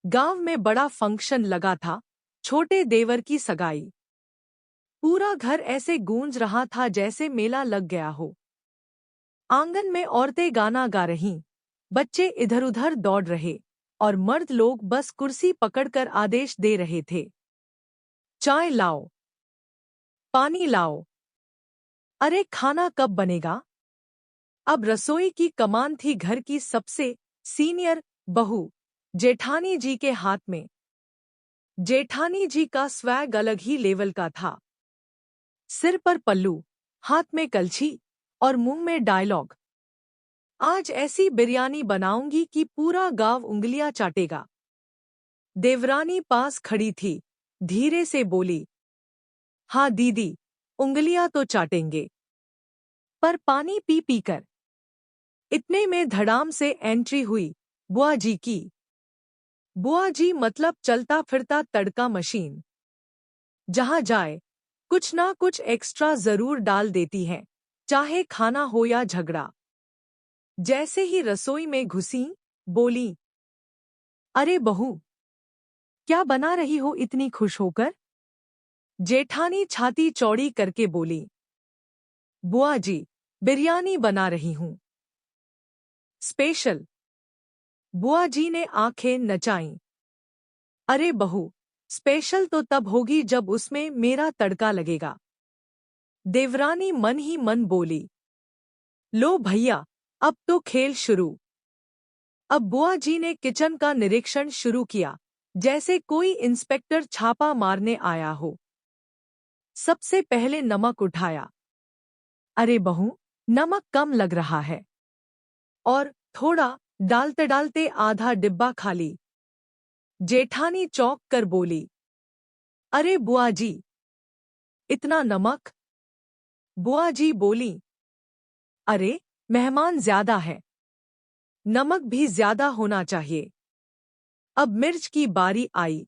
गांव में बड़ा फंक्शन लगा था, छोटे देवर की सगाई। पूरा घर ऐसे गूंज रहा था जैसे मेला लग गया हो। आंगन में औरतें गाना गा रहीं, बच्चे इधर-उधर दौड़ रहे और मर्द लोग बस कुर्सी पकड़कर आदेश दे रहे थे। चाय लाओ, पानी लाओ, अरे खाना कब बनेगा? अब रसोई की कमान थी घर की सबसे सीनियर बहू, जेठानी जी के हाथ में। जेठानी जी का स्वैग अलग ही लेवल का था। सिर पर पल्लू, हाथ में कलछी और मुंह में डायलॉग। आज ऐसी बिरयानी बनाऊंगी कि पूरा गांव उंगलियां चाटेगा। देवरानी पास खड़ी थी, धीरे से बोली, हाँ दीदी, उंगलियां तो चाटेंगे, पर पानी पी पी कर। इतने में धड़ाम से एंट्री हुई बुआ जी की। बुआ जी मतलब चलता फिरता तड़का मशीन। जहां जाए कुछ ना कुछ एक्स्ट्रा जरूर डाल देती हैं, चाहे खाना हो या झगड़ा। जैसे ही रसोई में घुसी, बोली, अरे बहू, क्या बना रही हो इतनी खुश होकर? जेठानी छाती चौड़ी करके बोली, बुआ जी, बिरयानी बना रही हूं, स्पेशल। बुआ जी ने आंखें नचाईं। अरे बहू, स्पेशल तो तब होगी जब उसमें मेरा तड़का लगेगा। देवरानी मन ही मन बोली, लो भैया, अब तो खेल शुरू। अब बुआ जी ने किचन का निरीक्षण शुरू किया, जैसे कोई इंस्पेक्टर छापा मारने आया हो। सबसे पहले नमक उठाया। अरे बहू, नमक कम लग रहा है। और थोड़ा, डालते डालते आधा डिब्बा खाली। जेठानी चौंक कर बोली, अरे बुआ जी, इतना नमक? बुआ जी बोली, अरे, मेहमान ज्यादा है, नमक भी ज्यादा होना चाहिए। अब मिर्च की बारी आई।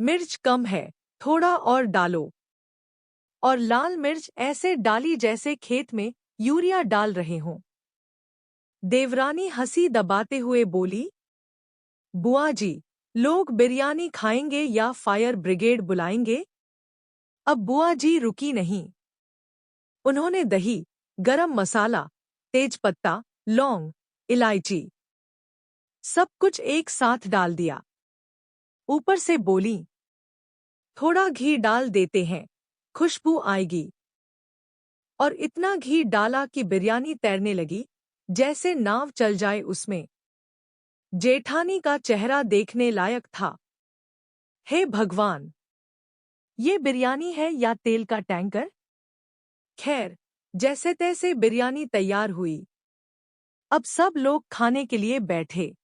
मिर्च कम है, थोड़ा और डालो। और लाल मिर्च ऐसे डाली जैसे खेत में यूरिया डाल रहे हों। देवरानी हंसी दबाते हुए बोली, बुआ जी, लोग बिरयानी खाएंगे या फायर ब्रिगेड बुलाएंगे? अब बुआ जी रुकी नहीं। उन्होंने दही, गरम मसाला, तेजपत्ता, लौंग, इलायची, सब कुछ एक साथ डाल दिया। ऊपर से बोली, थोड़ा घी डाल देते हैं, खुशबू आएगी। और इतना घी डाला कि बिरयानी तैरने लगी, जैसे नाव चल जाए उसमें। जेठानी का चेहरा देखने लायक था। हे भगवान! ये बिरयानी है या तेल का टैंकर? खैर, जैसे तैसे बिरयानी तैयार हुई। अब सब लोग खाने के लिए बैठे।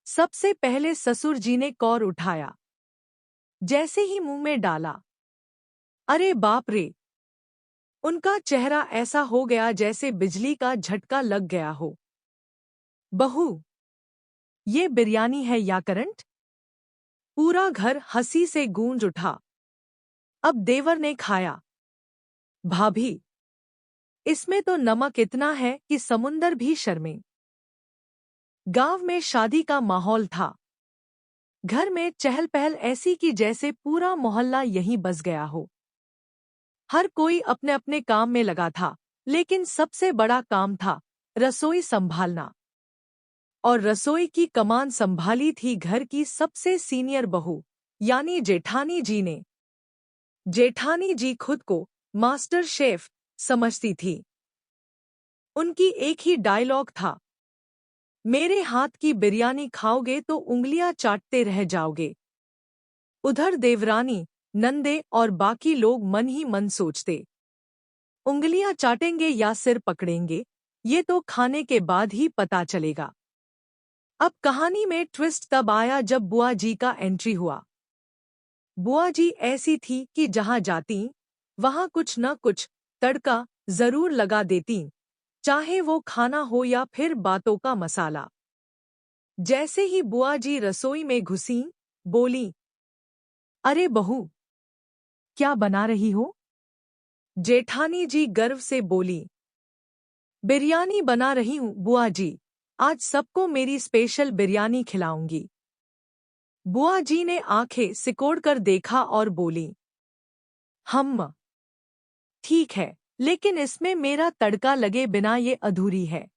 सबसे पहले ससुर जी ने कौर उठाया। जैसे ही मुंह में डाला, अरे बाप रे! उनका चेहरा ऐसा हो गया जैसे बिजली का झटका लग गया हो। बहू, ये बिरयानी है या करंट? पूरा घर हंसी से गूंज उठा। अब देवर ने खाया। भाभी, इसमें तो नमक इतना है कि समुंदर भी शर्मे। गांव में शादी का माहौल था। घर में चहल पहल ऐसी कि जैसे पूरा मोहल्ला यहीं बस गया हो। हर कोई अपने अपने काम में लगा था, लेकिन सबसे बड़ा काम था रसोई संभालना। और रसोई की कमान संभाली थी घर की सबसे सीनियर बहू, यानी जेठानी जी ने। जेठानी जी खुद को मास्टर शेफ समझती थी। उनकी एक ही डायलॉग था, मेरे हाथ की बिरयानी खाओगे तो उंगलियां चाटते रह जाओगे। उधर देवरानी, नंदे और बाकी लोग मन ही मन सोचते, उंगलियां चाटेंगे या सिर पकड़ेंगे, ये तो खाने के बाद ही पता चलेगा। अब कहानी में ट्विस्ट तब आया जब बुआ जी का एंट्री हुआ। बुआ जी ऐसी थी कि जहां जाती, वहां कुछ न कुछ तड़का जरूर लगा देती, चाहे वो खाना हो या फिर बातों का मसाला। जैसे ही बुआ जी रसोई में घुसीं, बोली, अरे बहू, क्या बना रही हो? जेठानी जी गर्व से बोली, बिरयानी बना रही हूँ बुआ जी, आज सबको मेरी स्पेशल बिरयानी खिलाऊंगी। बुआ जी ने आंखें सिकोड़कर देखा और बोली, हम ठीक है, लेकिन इसमें मेरा तड़का लगे बिना ये अधूरी है।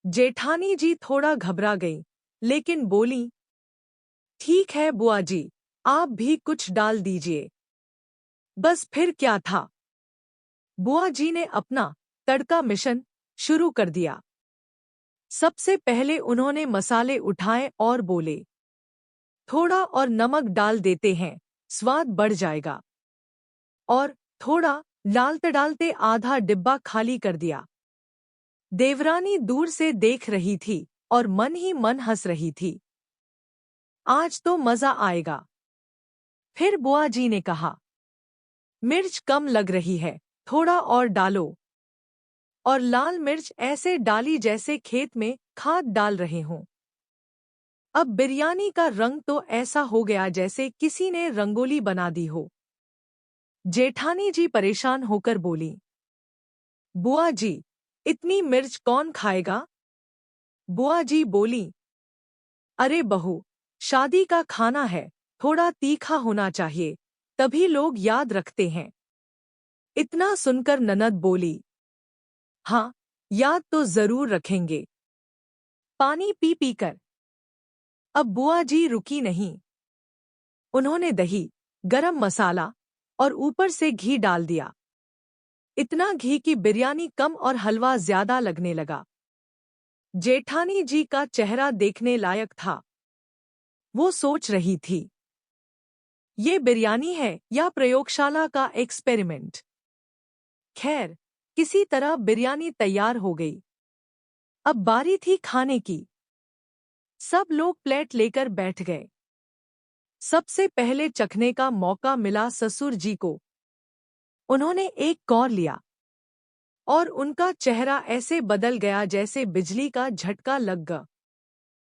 जेठानी जी थोड़ा घबरा गई, लेकिन बोली, ठीक है बुआ जी, आप भी कुछ डाल दीजिए। बस फिर क्या था। बुआ जी ने अपना तड़का मिशन शुरू कर दिया। सबसे पहले उन्होंने मसाले उठाए और बोले, थोड़ा और नमक डाल देते हैं, स्वाद बढ़ जाएगा। और थोड़ा डालते डालते आधा डिब्बा खाली कर दिया। देवरानी दूर से देख रही थी और मन ही मन हंस रही थी। आज तो मजा आएगा। फिर बुआ जी ने कहा, मिर्च कम लग रही है, थोड़ा और डालो। और लाल मिर्च ऐसे डाली जैसे खेत में खाद डाल रहे हों। अब बिरयानी का रंग तो ऐसा हो गया जैसे किसी ने रंगोली बना दी हो। जेठानी जी परेशान होकर बोली, बुआ जी, इतनी मिर्च कौन खाएगा। बुआ जी बोली, अरे बहू, शादी का खाना है, थोड़ा तीखा होना चाहिए, तभी लोग याद रखते हैं। इतना सुनकर ननद बोली, हाँ, याद तो जरूर रखेंगे। पानी पी पी कर अब बुआ जी रुकी नहीं। उन्होंने दही, गरम मसाला और ऊपर से घी डाल दिया। इतना घी कि बिरयानी कम और हलवा ज्यादा लगने लगा। जेठानी जी का चेहरा देखने लायक था। वो सोच रही थी, ये बिरयानी है या प्रयोगशाला का एक्सपेरिमेंट। खैर, किसी तरह बिरयानी तैयार हो गई। अब बारी थी खाने की। सब लोग प्लेट लेकर बैठ गए। सबसे पहले चखने का मौका मिला ससुर जी को। उन्होंने एक कौर लिया और उनका चेहरा ऐसे बदल गया जैसे बिजली का झटका लग गया।